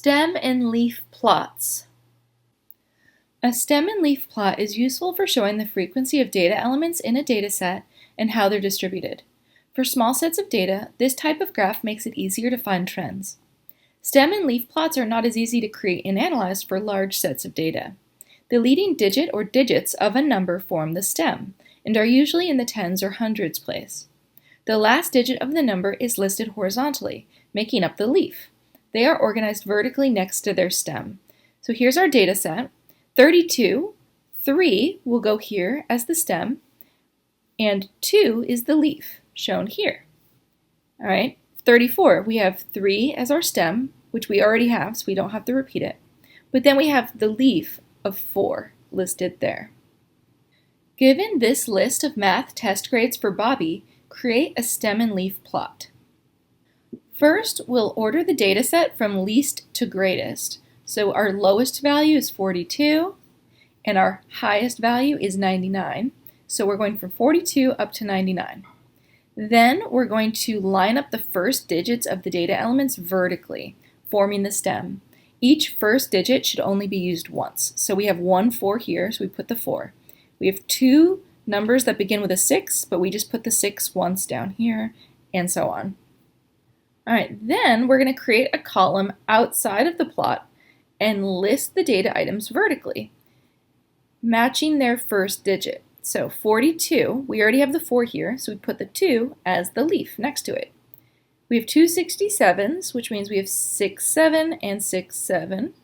Stem and leaf plots. A stem and leaf plot is useful for showing the frequency of data elements in a dataset and how they're distributed. For small sets of data, this type of graph makes it easier to find trends. Stem and leaf plots are not as easy to create and analyze for large sets of data. The leading digit or digits of a number form the stem and are usually in the tens or hundreds place. The last digit of the number is listed horizontally, making up the leaf. They are organized vertically next to their stem. So here's our data set. 32, 3 will go here as the stem, and 2 is the leaf, shown here. All right, 34, we have 3 as our stem, which we already have, so we don't have to repeat it. But then we have the leaf of 4 listed there. Given this list of math test grades for Bobby, create a stem and leaf plot. First, we'll order the data set from least to greatest. So our lowest value is 42, and our highest value is 99. So we're going from 42 up to 99. Then we're going to line up the first digits of the data elements vertically, forming the stem. Each first digit should only be used once. So we have 1 4 here, so we put the 4. We have 2 numbers that begin with a 6, but we just put the 6 once down here, and so on. All right, then we're going to create a column outside of the plot and list the data items vertically, matching their first digit. So 42, we already have the 4 here, so we put the 2 as the leaf next to it. We have 2 67s, which means we have 6 7 and 6 7.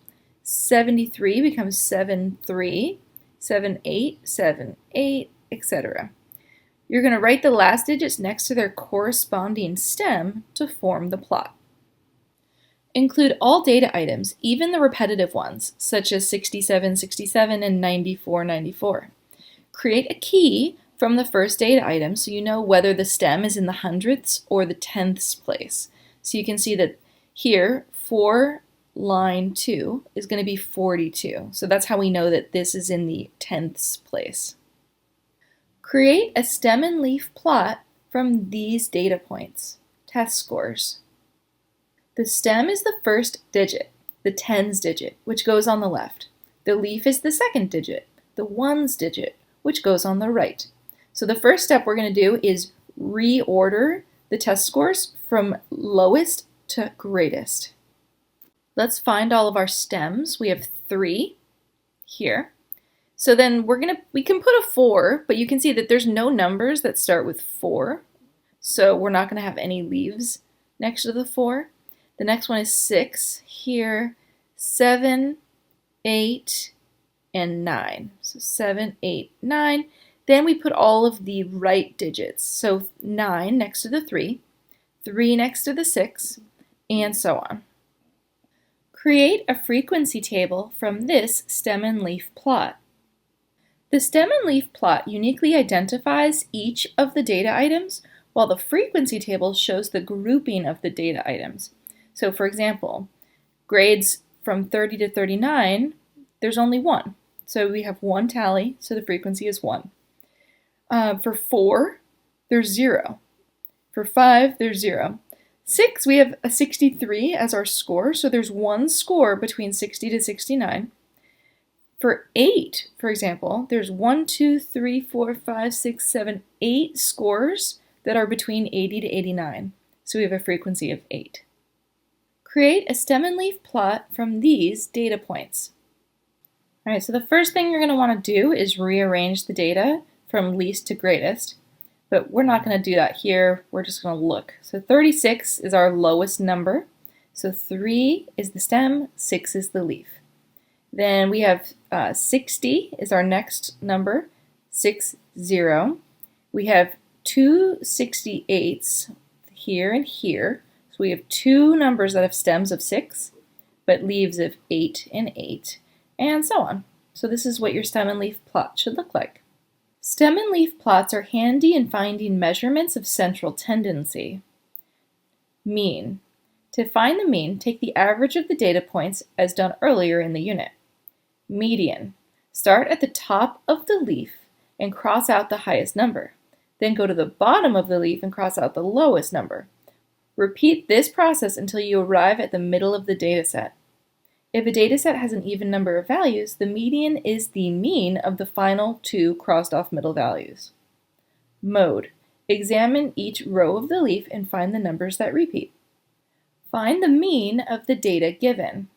73 becomes 7 3, 7 8, 7 8, etc. You're going to write the last digits next to their corresponding stem to form the plot. Include all data items, even the repetitive ones, such as 67, 67, and 94, 94. Create a key from the first data item so you know whether the stem is in the hundredths or the tenths place. So you can see that here, 4 line 2 is going to be 42. So that's how we know that this is in the tenths place. Create a stem and leaf plot from these data points, test scores. The stem is the first digit, the tens digit, which goes on the left. The leaf is the second digit, the ones digit, which goes on the right. So the first step we're going to do is reorder the test scores from lowest to greatest. Let's find all of our stems. We have 3 here. So then we can put a 4, but you can see that there's no numbers that start with 4. So we're not going to have any leaves next to the 4. The next one is 6 here, 7, 8, and 9. So 7, 8, 9. Then we put all of the right digits. So 9 next to the 3, 3 next to the 6, and so on. Create a frequency table from this stem and leaf plot. The stem and leaf plot uniquely identifies each of the data items, while the frequency table shows the grouping of the data items. So for example, grades from 30 to 39, there's only 1. So we have 1 tally, so the frequency is 1. For 4, there's 0. For 5, there's 0. 6, we have a 63 as our score, so there's 1 score between 60 to 69. For 8, for example, there's 1, 2, 3, 4, 5, 6, 7, 8 scores that are between 80 to 89. So we have a frequency of 8. Create a stem and leaf plot from these data points. All right, so the first thing you're going to want to do is rearrange the data from least to greatest, but we're not going to do that here. We're just going to look. So 36 is our lowest number. So 3 is the stem, 6 is the leaf. Then we have 60 is our next number, 6, 0. We have 2 68s here and here. So we have 2 numbers that have stems of 6, but leaves of 8 and 8, and so on. So this is what your stem and leaf plot should look like. Stem and leaf plots are handy in finding measurements of central tendency. Mean. To find the mean, take the average of the data points as done earlier in the unit. Median. Start at the top of the leaf and cross out the highest number. Then go to the bottom of the leaf and cross out the lowest number. Repeat this process until you arrive at the middle of the data set. If a dataset has an even number of values, the median is the mean of the final two crossed off middle values. Mode. Examine each row of the leaf and find the numbers that repeat. Find the mean of the data given.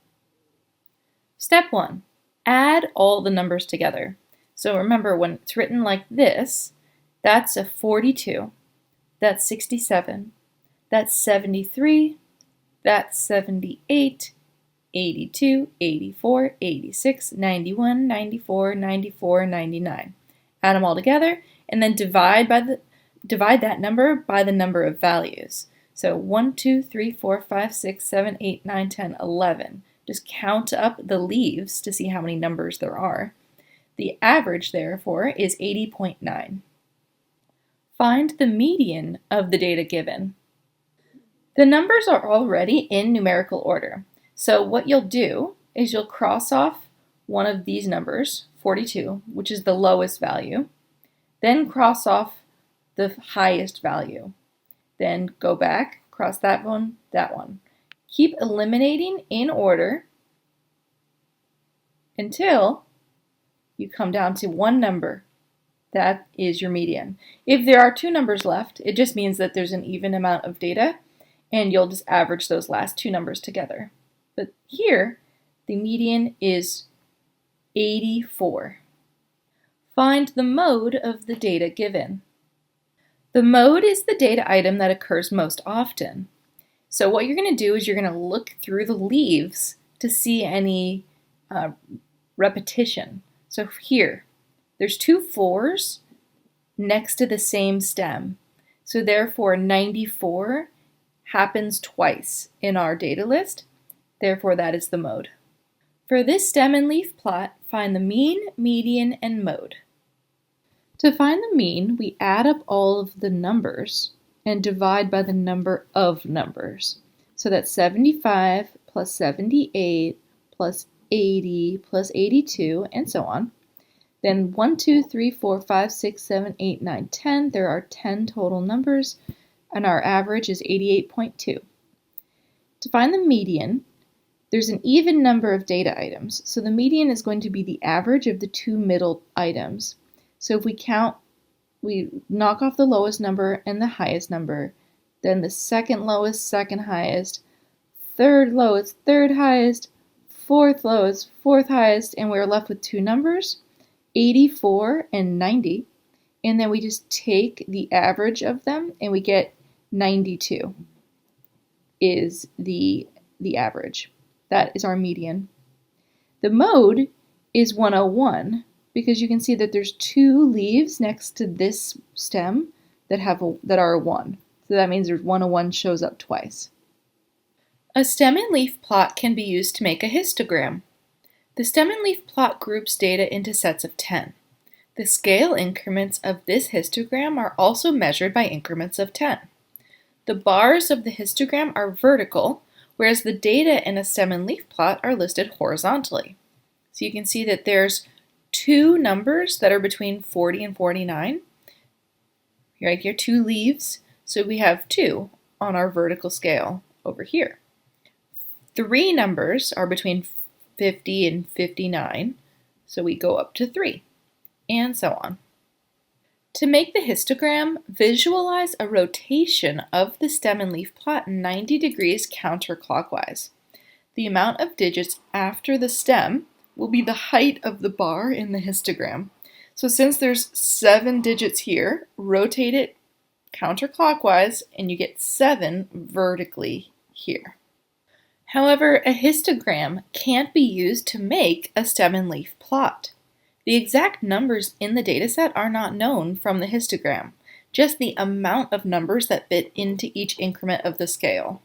Step 1. Add all the numbers together. So remember, when it's written like this, that's a 42, that's 67, that's 73, that's 78, 82, 84, 86, 91, 94, 94, 99. Add them all together and then divide that number by the number of values. So 1, 2, 3, 4, 5, 6, 7, 8, 9, 10, 11. Just count up the leaves to see how many numbers there are. The average, therefore, is 80.9. Find the median of the data given. The numbers are already in numerical order. So what you'll do is you'll cross off one of these numbers, 42, which is the lowest value, then cross off the highest value. Then go back, cross that one. Keep eliminating in order until you come down to one number. That is your median. If there are two numbers left, it just means that there's an even amount of data, and you'll just average those last two numbers together. But here, the median is 84. Find the mode of the data given. The mode is the data item that occurs most often. So what you're going to do is you're going to look through the leaves to see any repetition. So here, there's two 4s next to the same stem. So therefore, 94 happens twice in our data list. Therefore, that is the mode. For this stem and leaf plot, find the mean, median, and mode. To find the mean, we add up all of the numbers and divide by the number of numbers. So that's 75 plus 78 plus 80 plus 82, and so on. Then 1, 2, 3, 4, 5, 6, 7, 8, 9, 10. There are 10 total numbers, and our average is 88.2. To find the median, there's an even number of data items, so the median is going to be the average of the two middle items. So if we count, we knock off the lowest number and the highest number, then the second lowest, second highest, third lowest, third highest, fourth lowest, fourth highest, and we're left with two numbers, 84 and 90, and then we just take the average of them and we get 92 is the average. That is our median. The mode is 101 because you can see that there's two leaves next to this stem that are a 1. So that means there's 101 shows up twice. A stem and leaf plot can be used to make a histogram. The stem and leaf plot groups data into sets of 10. The scale increments of this histogram are also measured by increments of 10. The bars of the histogram are vertical, whereas the data in a stem and leaf plot are listed horizontally. So you can see that there's two numbers that are between 40 and 49. Right here, two leaves, so we have 2 on our vertical scale over here. 3 numbers are between 50 and 59, so we go up to 3, and so on. To make the histogram, visualize a rotation of the stem and leaf plot 90 degrees counterclockwise. The amount of digits after the stem will be the height of the bar in the histogram. So since there's 7 digits here, rotate it counterclockwise and you get 7 vertically here. However, a histogram can't be used to make a stem and leaf plot. The exact numbers in the dataset are not known from the histogram, just the amount of numbers that fit into each increment of the scale.